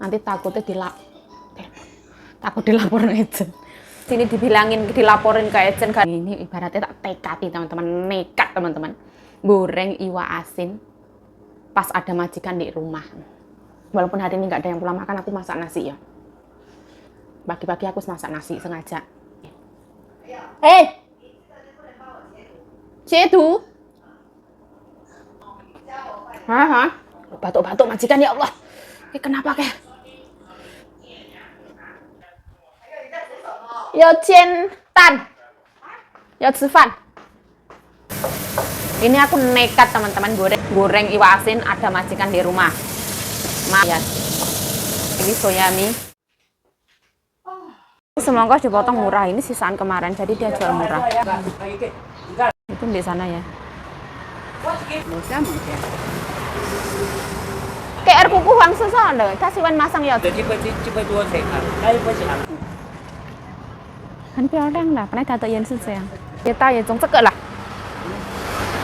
Nanti takut dilaporin agent. Sini dibilangin dilaporin ke agent. Ini ibaratnya tak tekati teman-teman, nekat teman-teman. Goreng iwa asin pas ada majikan di rumah. Walaupun hari ini nggak ada yang pulang makan, aku masak nasi ya. Pagi-pagi aku masak nasi sengaja. Cedu. Batuk-batuk majikan ya Allah. Kenapa kayak? Ini aku nekat teman-teman goreng iwa asin ada majikan di rumah. Ya. Ini soya mie. Semangka dipotong murah, ini sisaan kemarin jadi dia jual murah. Itu di sana ya. KR kuku Huang Susah loh, kasih wan masang ya.很漂亮的，本来它的颜色这样。也大也中这个了，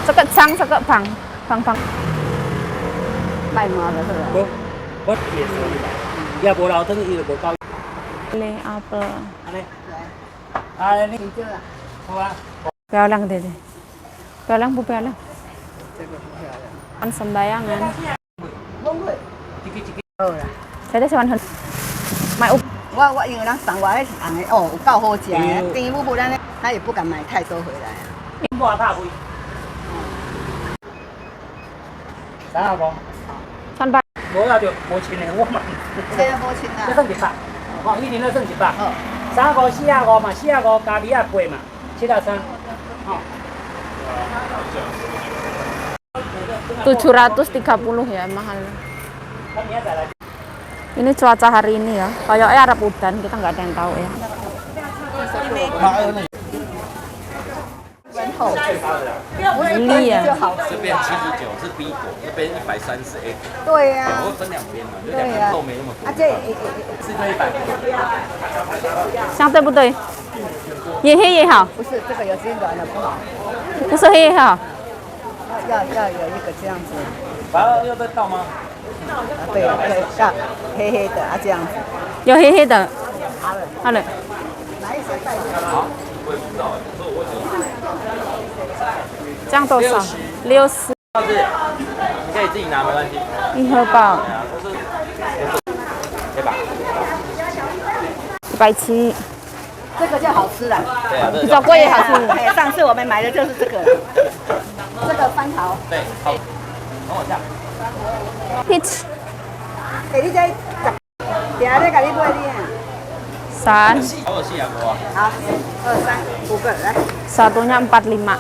这个长，这个胖。卖麻的是吧？我也是的，要不老等伊就无够。嘞apel。你这个，好吧？漂亮对对，漂亮不漂亮？这个不漂亮。Ăn sembayangan. Saya teh sawan买我因为咱送我迄红的有够好食的，甜母咱咧，他也不敢买太多回来啊。半塔位。300。300。无啦就无钱的，我嘛。这个无钱啊。这算100，一年都算100。350、45嘛，45加2啊8嘛，73。哦。730 ya, mahal. Ini cuaca hari ini ya, kayaknya Arab udan, kita nggak ada yang tahu ya. Ini ya. 这边79是 B 果，这边130 A 果。对呀。会分两边嘛，就两边豆没那么多。这是这100。相对不对？也黑也好。不是这个有些软的不好。不是黑也好。要有一个这样子。要再倒吗？对，要黑黑的啊，这样子。有黑黑的。好了。好，我也不知道，这样多少？60。你可以自己拿，没关系。一盒包。对吧？170。这个就好吃了。对啊，比较贵也好吃。上次我们买的就是这个。这个番桃。对，好，帮我下。Peach。你这等下再给你买的。3。好细啊，哥。好，2、3、5个来。Satunya 45。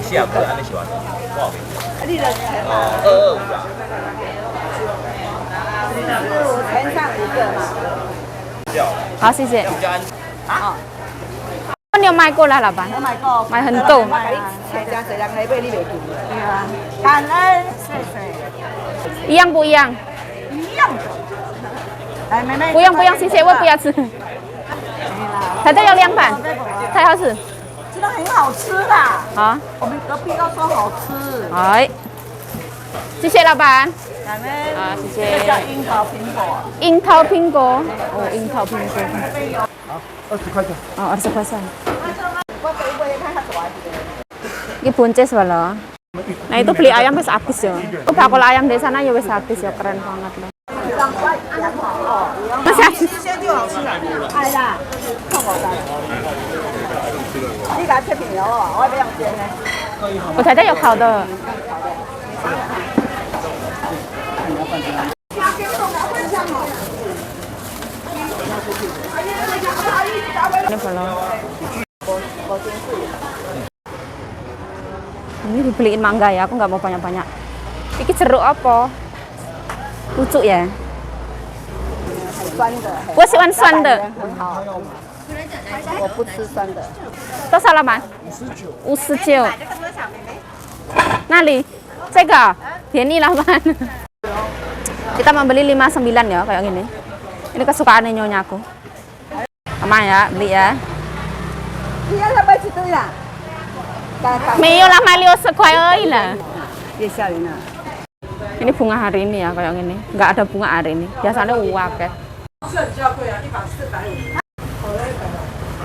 西雅哥，你喜欢多少瓶？225啦。我全上5个嘛。好，谢谢。好。你有卖过了，老板？有买过，买很多。谁家谁人来买你袂记？对啊。感恩，谢谢。一样不一样？一样的。来，妹妹。不用，谢谢，我不要吃。它这有2盘，太好吃。真的很好吃的。好。我们隔壁都说好吃。哎。谢谢老板。感恩。啊，谢谢。这叫樱桃苹果。樱桃苹果。哦，樱桃苹果。好，20块钱。哦，20块钱。Ini buncis walau. Nah itu beli ayam wis habis ya. Oh, bakul ayam di sana ya wis habis ya, keren banget loh. Masih habis. 我台在有烤的。Ini belum. Ini dibeliin mangga ya, aku nggak mau banyak-banyak. Ini jeruk apa? Lucu ya. 酸的。我喜欢酸的。我不吃酸的。多少老板？59。那里？这个便宜老板. Kita membeli 59 ya kayak gini. Ini kesukaan nyonya aku. Aman ya, beli ya. Iya sampai situ ya. 没有啦，买60块而已啦。别吓人了。Ini bunga hari ini ya kayak gini. Nggak ada bunga hari ini. Biasanya uwakeh. 是很较贵啊，145。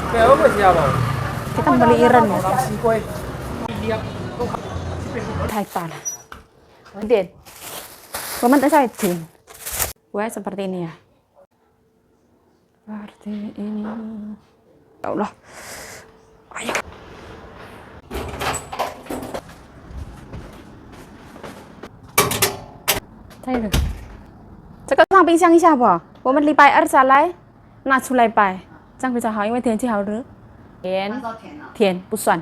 对，我不知道不。 Kita beli iren ya. 西龟。 Hektar. Din. Pemantai saya Din. Wah seperti ini ya. Seperti ini. Ya Allah. Ayo. Đây rồi. 这个放冰箱一下不？我们礼拜二再来拿出来摆，这样比较好，因为天气好热。甜，甜不酸。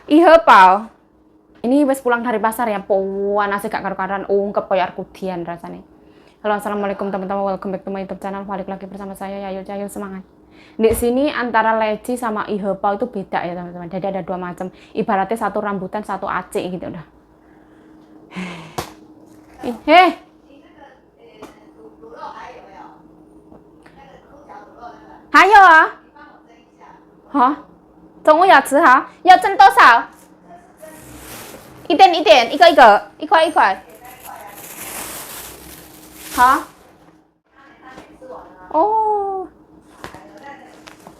Ihe pau. Ini wes pulang dari pasar ya, nasi gak karu-karuan, ungkep kayak arkudian rasanya. Halo, assalamualaikum teman-teman, welcome back to my YouTube channel. Balik lagi bersama saya, Yayo Cayo, semangat. Di sini antara leci sama ihe pau itu beda ya teman-teman. Jadi ada dua macam. Ibaratnya satu rambutan, satu acik gitu udah. Hei. 还有啊？好，中午要吃哈？要蒸多少？一点一点，一个一个，一块一块。好。Oh.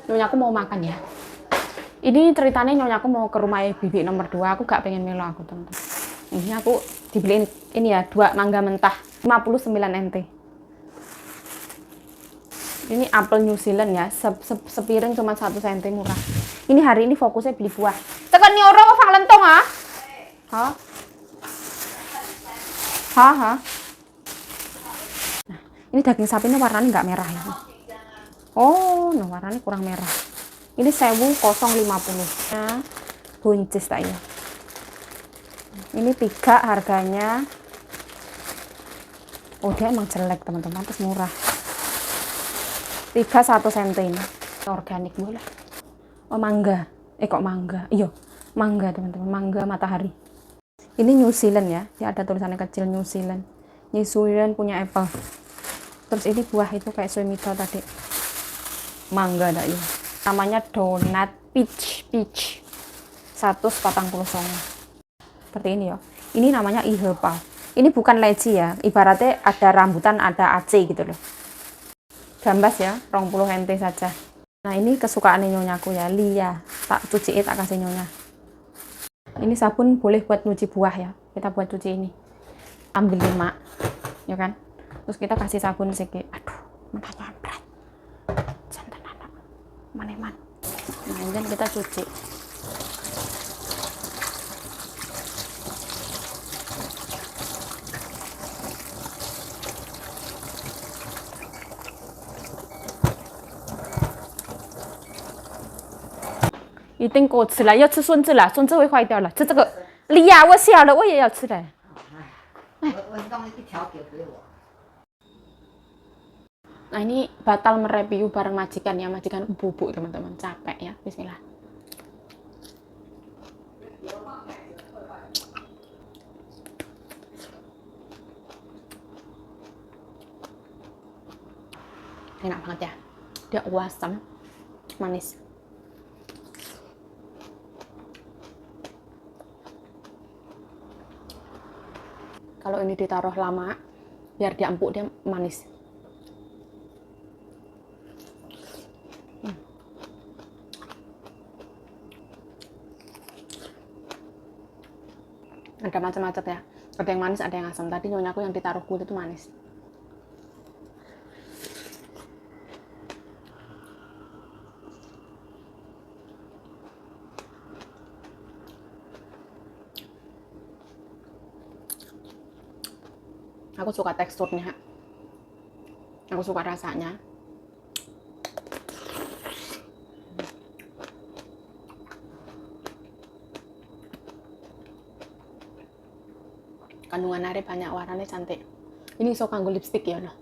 Nyonya aku mau makan ya. Ini ceritanya nyonya aku mau ke rumah bibi nomor 2. Aku gak pengen melo aku teman-teman. Ini aku dibeliin ini ya 2 mangga mentah 59 NT. Ini apel New Zealand ya, sepiring cuma 1 cm murah. Ini hari ini fokusnya beli buah. Tekan nyoro mau fang lentong ah? Hah? Hah? Nah, ini daging sapi ini warnanya nggak merah ya. Oh, nah warnanya kurang merah. Ini 1050. Nah, buncis tak ya. Ini 3 harganya. Oh, dia emang jelek teman-teman, terus murah. 3 1 cm ini. Organik boleh. Oh, mangga. Kok mangga? Iya, mangga teman-teman, mangga matahari. Ini New Zealand ya. Dia ada tulisannya kecil New Zealand. New Zealand punya apple. Terus ini buah itu kayak suimito tadi. Mangga dah ya. Namanya donat peach. 140 songo. Seperti ini ya. Ini namanya ihe pau. Ini bukan leci ya. Ibaratnya ada rambutan, ada aci gitu loh. Gambas ya, 20 NT saja. Nah ini kesukaan nyonyaku ya, Lia. Tak cuci, tak kasih nyonya. Ini sabun boleh buat nyuci buah ya. Kita buat cuci ini. Ambil 5, ya kan? Terus kita kasih sabun sedikit. Aduh, mana berat. Jantan anak, man. Nah ini kita cuci.一定给我吃了，要吃孙子了，孙子会坏掉了。吃这个，李亚，我小了，我也要吃的。我弄一条给我。 Nah ini batal mereview bareng majikan ya, majikan bubuk teman-teman, capek ya. Bismillah. Enak banget ya, dia asam, manis. Kalau ini ditaruh lama, biar dia empuk, dia manis. Ada macam-macam ya. Ada yang manis, ada yang asam. Tadi nyonyaku yang ditaruh kulit itu manis. Aku suka teksturnya, aku suka rasanya. Kandungan air banyak, warnanya cantik. Ini iso kanggo lipstick ya loh.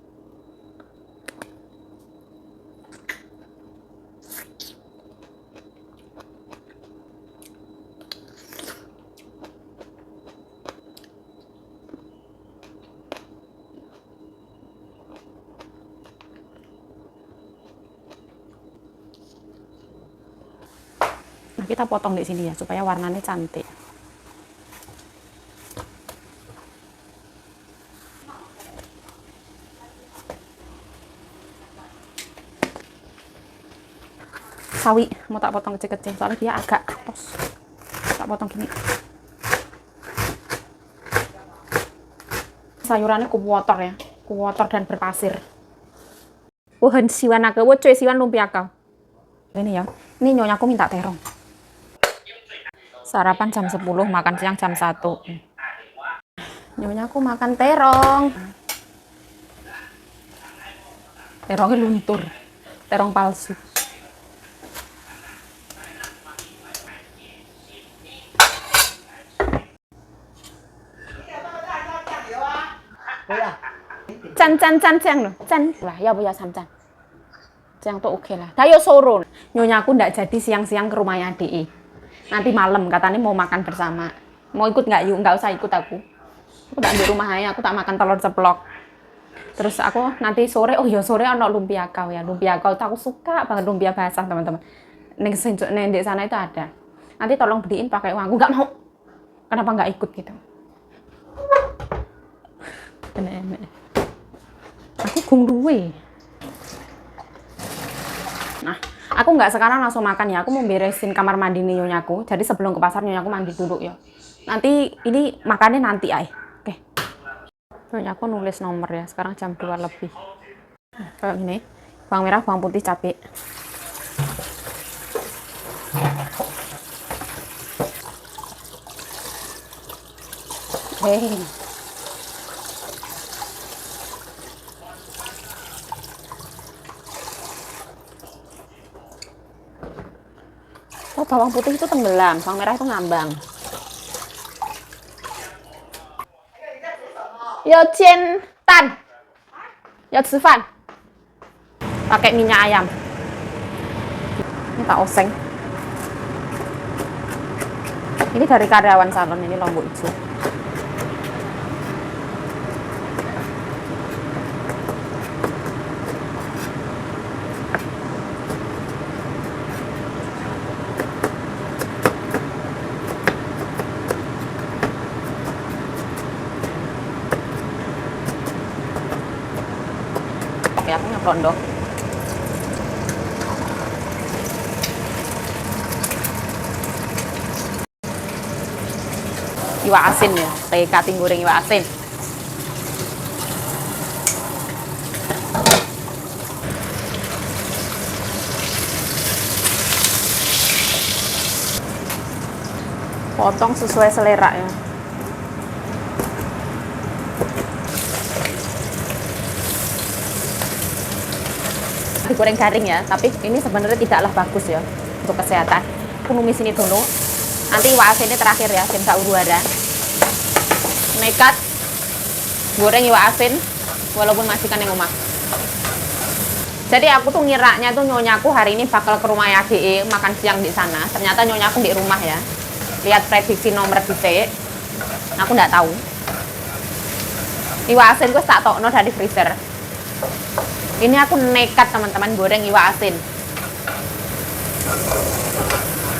Nah, kita potong di sini ya supaya warnanya cantik. sawi mau tak potong kecil-kecil soalnya dia agak tos. Tak potong gini. Sayurannya kuwotor ya, kuwotor dan berpasir. Wohen siwan aga, wo cuy siwan lumpia kau. Ini ya, ini nyonyaku minta terong. Sarapan jam 10, makan siang jam 1. Nyonyaku makan terong. Terongnya luntur, terong palsu. Can cang loh, can. Wah, ya bu ya cang. Cang tuh oke lah. Dayo sorun. Nyonyaku ndak jadi siang-siang ke rumahnya DE. Nanti malam katanya mau makan bersama. Mau ikut nggak yuk? Nggak usah ikut aku. Aku tak di rumah aja, aku tak makan telur ceplok. Terus aku nanti sore, oh ya sore ono lumpia kau ya. Lumpia kau, aku suka banget lumpia basah teman-teman. Neng di sana itu ada. Nanti tolong beliin pakai uang. Aku nggak mau. Kenapa nggak ikut gitu? Enak-enak. Aku gung duwe. Nah, aku nggak sekarang langsung makan ya. Aku mau beresin kamar mandi nih nyonyaku. Jadi sebelum ke pasar nyonyaku mandi dulu ya. Nanti ini makannya nanti ay. Oke. Nyonyaku nulis nomor ya. Sekarang jam 2 lebih. Nah, kayak gini. Bawang merah, bawang putih, cabai. Oh, bawang putih itu tenggelam, bawang merah itu ngambang. Yo Cien Tan, yo Cifan, pakai minyak ayam. Ini tak oseng. Ini dari karyawan salon, ini lombok hijau. Oke, aku nyeplondok. Iwak asin ya, kayak kating goreng iwak asin. Potong sesuai selera ya. Digoreng garing ya, tapi ini sebenarnya tidaklah bagus ya untuk kesehatan. Aku numis ini dulu. Nanti iwak asin ini terakhir ya, tim sauruara. Nekat goreng iwak asin walaupun majikan yang rumah. Jadi aku tuh ngiranya tuh nyonyaku hari ini bakal ke rumah ya DE makan siang di sana. Ternyata nyonyaku di rumah ya. Lihat prediksi nomor di aku nggak tahu. Iwak asin gue tak tokno dari freezer. Ini aku nekat teman-teman goreng iwak asin.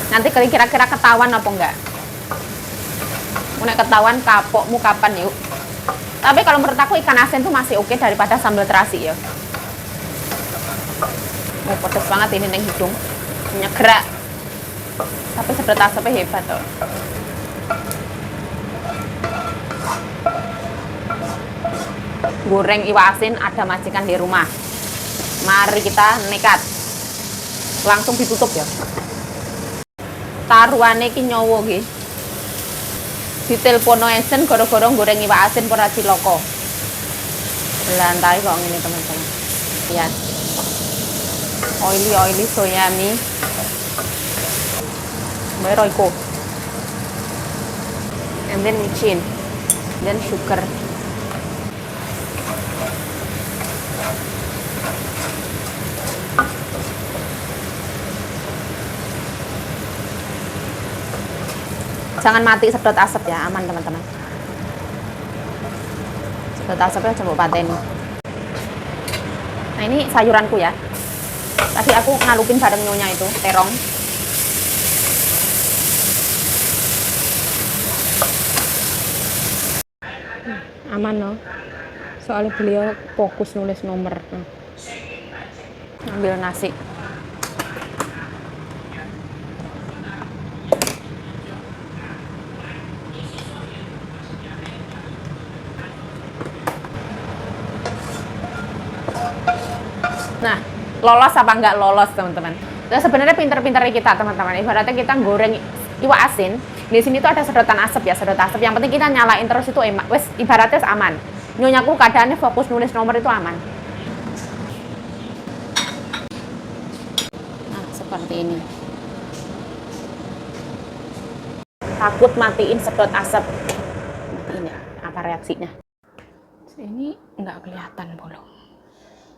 Nanti kira-kira ketahuan apa enggak? Mau ketahuan kapokmu kapan yuk? Tapi kalau menurut aku ikan asin tuh masih oke daripada sambal terasi ya. Oh, pedes banget ini neng hidung. Nyegerak. Tapi sedot asapnya hebat tuh. Goreng iwak asin ada majikan di rumah. Mari kita nekat. Langsung ditutup ya. Taruhane iki nyowo iki. Ditelepon esen goro-goro goreng iwak asin ora ciloko. Lantai kok ngene teman-teman. Lihat. Oily soya mie. Royco. And then micin. Then sugar. Jangan mati sedot asap ya, aman teman-teman. Sedot asapnya coba pateni. Nah ini sayuranku ya. Tadi aku ngalupin bareng nyonya itu, terong. Aman loh. Soalnya beliau fokus nulis nomor. Ambil nasi. Nah, lolos apa nggak lolos teman-teman? Nah, sebenarnya pinter-pinter kita teman-teman. Ibaratnya kita goreng iwak asin, di sini tuh ada sedotan asap ya, sedot asap. Yang penting kita nyalain terus itu wes ibaratnya aman. Nyonyaku keadaannya fokus nulis nomor itu aman. Nah, seperti ini. Takut matiin sedot asap. Matiin ya, apa reaksinya? Ini nggak kelihatan bolong.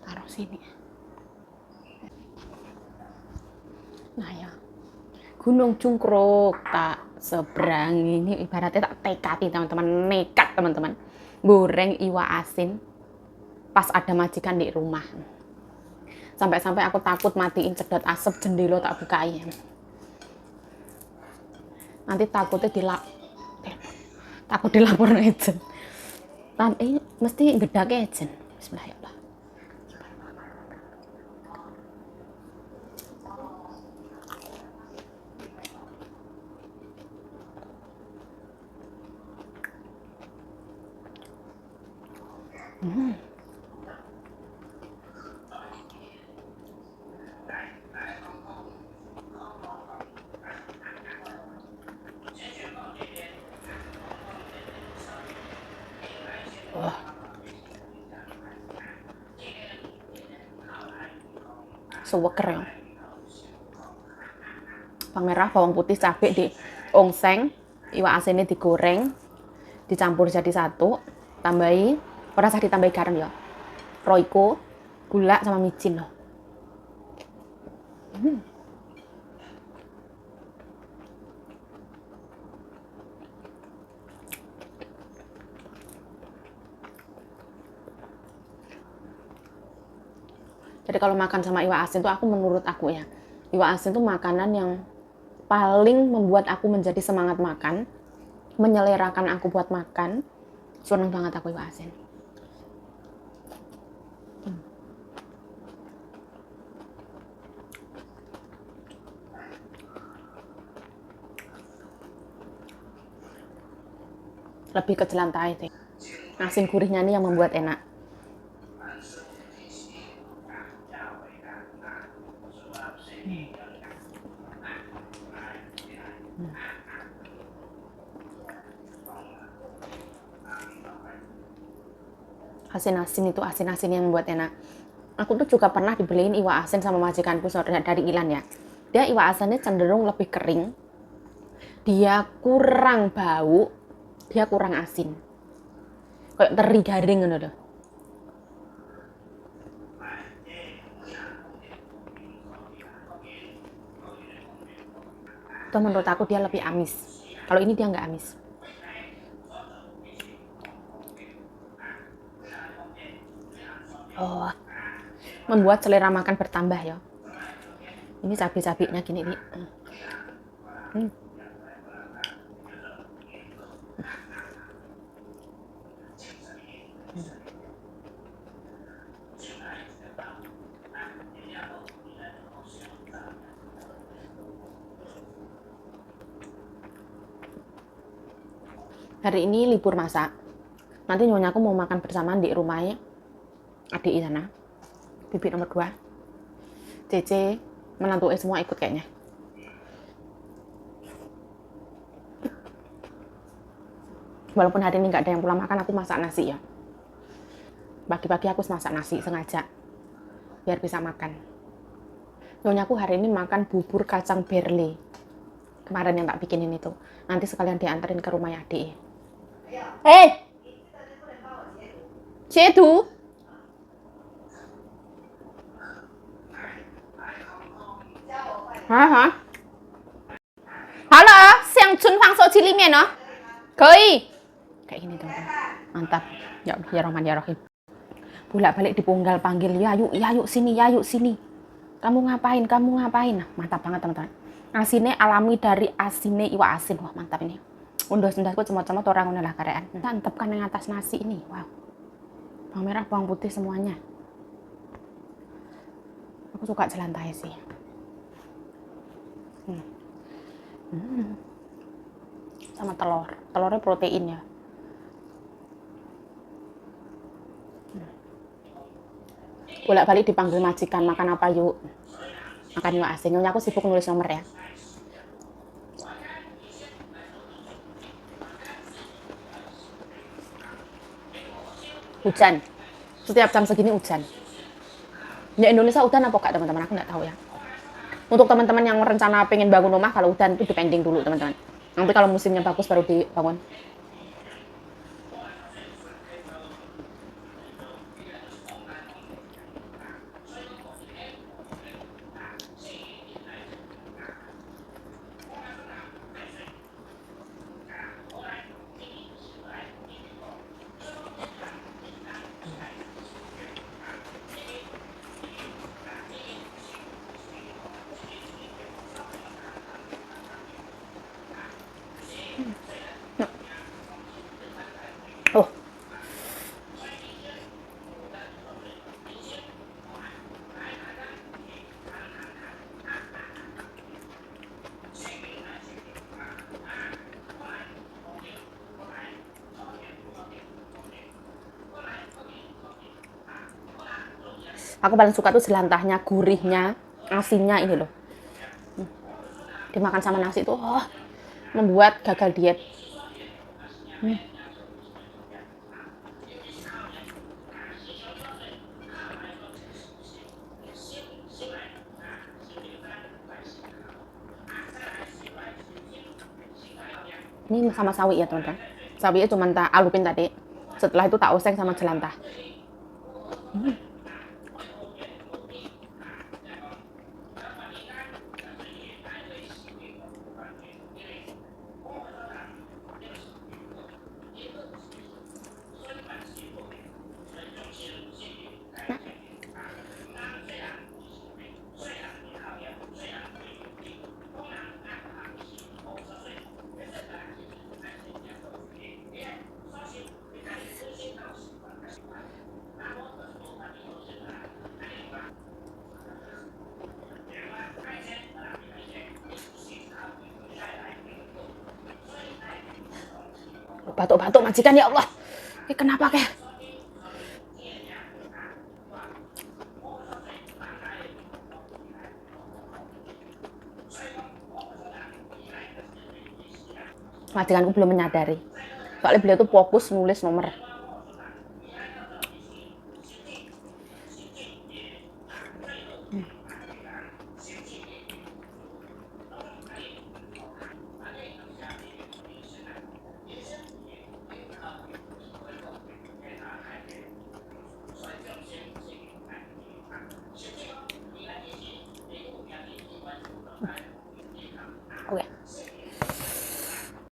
Taruh sini. Nah ya, Gunung Cungkruk tak seberang ini ibaratnya tak tekati teman-teman, nekat teman-teman. Goreng iwak asin pas ada majikan di rumah. Sampai-sampai aku takut matiin sedot asap, jendela tak bukain. Nanti takut dilapor ejen. Mesti gedake ejen. Bismillahirrahmanirrahim. Seweker ya. Bawang merah, bawang putih, cabai di ongseng, iwak asinnya digoreng, dicampur jadi satu, tambahi, ora usah ditambahi garam ya. Royco, gula sama micin loh. Jadi kalau makan sama iwak asin tuh menurut aku ya, iwak asin tuh makanan yang paling membuat aku menjadi semangat makan, menyelerakan aku buat makan. Seneng banget aku iwak asin. Lebih ke jelantai sih. Asin gurihnya ini yang membuat enak. Asin-asin itu asin-asin yang membuat enak. Aku tuh juga pernah dibeliin iwak asin sama majikanku dari Ilan ya. Dia iwak asinnya cenderung lebih kering. Dia kurang bau, dia kurang asin. Kayak teri garing gitu loh. Itu menurut aku dia lebih amis. Kalau ini dia nggak amis. Oh, membuat selera makan bertambah ya. Ini cabai-cabainya gini nih. Hari ini libur masak. Nanti nyonya aku mau makan bersamaan di rumahnya adik di sana. Bibi nomor 2. Cece, menantu semua ikut kayaknya. Walaupun hari ini nggak ada yang pulang makan, aku masak nasi ya. Pagi-pagi aku masak nasi sengaja biar bisa makan. Nyonya aku hari ini makan bubur kacang berle. Kemarin yang tak bikinin itu. Nanti sekalian dianterin ke rumahnya adik. Cedu. Hả? Halo, siang chun fang so chili mian no? Koi. Kayak gini teman-teman. Mantap. Ya Allah, ya Rahman ya Rahim. Bolak-balik dipunggal panggil, ya yuk sini, ya yuk sini. Kamu ngapain? Nah, mantap banget teman-teman. Asinnya alami dari asinnya iwak asin. Wah, mantap ini. Undas-undasku cemot-cemot orang udah karean. Mantap kan yang atas nasi ini. Wow. Bawang merah, bawang putih semuanya. Aku suka jelantai sih. Sama telurnya protein ya. Bolak-balik dipanggil majikan, makan apa yuk? Makan iwak asin. Nyonya aku sibuk nulis nomor ya. Hujan. Setiap jam segini hujan. Di Indonesia hujan apa enggak teman-teman? Aku nggak tahu ya. Untuk teman-teman yang rencana pengen bangun rumah, kalau hujan itu dipending dulu teman-teman. Nanti kalau musimnya bagus baru dibangun. Oh, aku paling suka tuh jelantahnya, gurihnya, asinnya ini loh. Dimakan sama nasi tuh, membuat gagal diet. Ini sama sawi ya teman-teman. Sawinya cuma tak alupin tadi. Setelah itu tak oseng sama jelantah. Batuk-batuk majikan ya Allah. Ini kenapa kayak? Majikanku belum menyadari. Soalnya beliau tuh fokus nulis nomor.